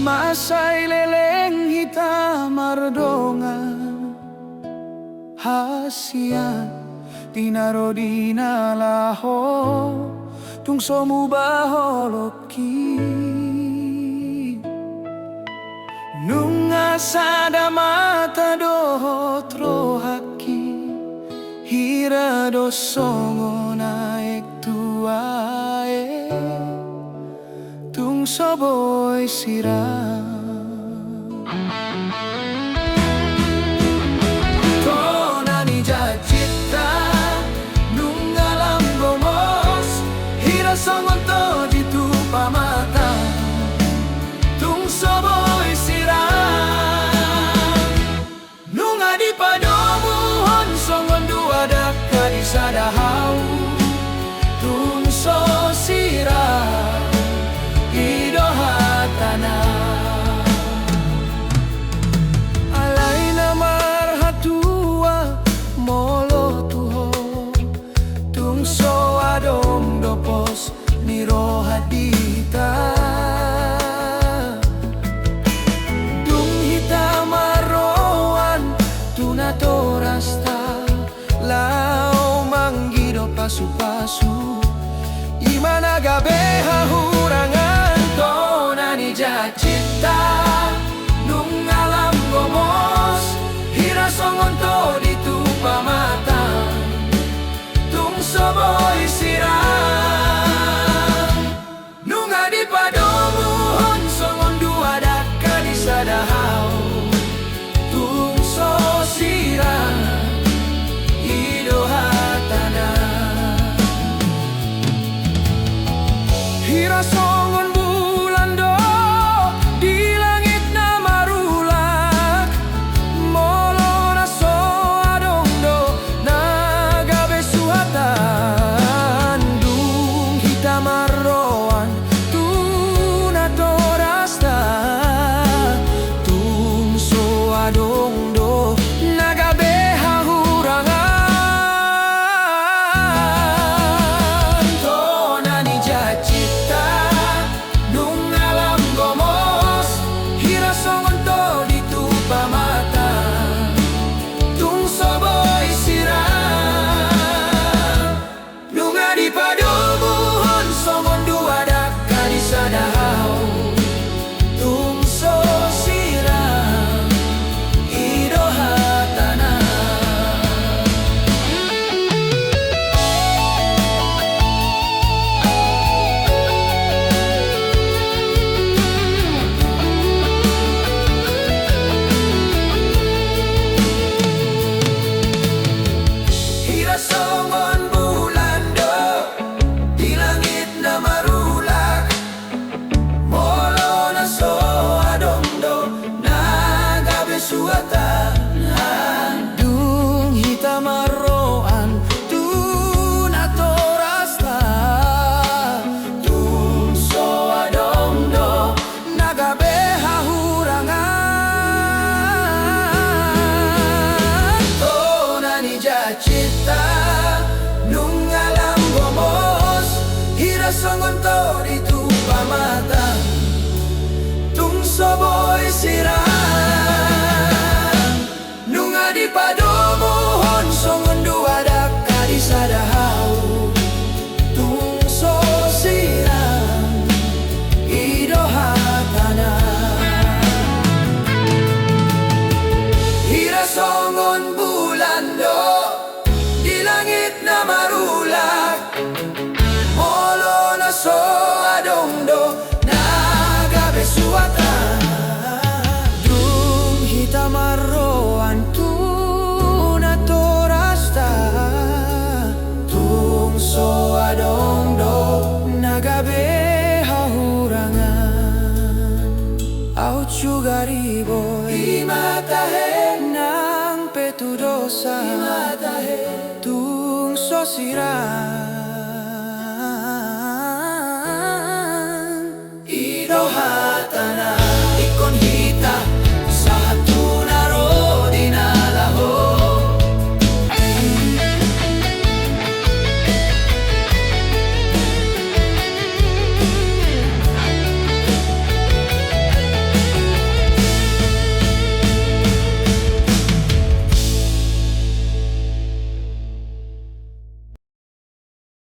Masay leleng hitam mardongan hasian tinaro dinalaho tungso mubaholoki nunga sada mata dohot rohaki hira dosongo naik tuae tungso boy siram tonani jajita nunga lambomos hira songon to ditu pamata tungso boy siram nunga di padomu hon songon dua daka di sadahau tungso siram idohatana alaina marhatua molo tuho tungso adom dopos nirohadita dung hitam maroan tunatorasta lao manggido pasu-pasu imana gabe hahurangan tonani jacita nung alam gomos hira songon to ditupa mata tung soboy siram nunga di padomu hon songon dua daka di sadahau tung so siram idohatana hira songon bulan do di langit na marulak molo na so adong do nagabe suhatan dung hitam marroan tunatorasta tung so adong do nagabe hahurangan tonani jacita nung alam gomos hira songon to ditupa mata tung soboy siram nunga di padomu hon songon dua daka di sadahau tung so siram idohatana hira songon bulan do di langit na marulak molo na so adong do nagabe suatan dung hitam marroan tunatorasta tung so adong do nagabe hahurangan tonani jacita nung alam gomos hira songon to ditupa mata tung soboy siram nunga di padomu hon songon dua daka di sadahau tung so siram idohatana hira songon bulan do di langit na marulak molo na so adong do nagabe suatan dung hitam marroan tunatorasta tung so adong do nagabe hahurangan au chugaribo imatahe nang petudosa imatahe tung so siram idohatana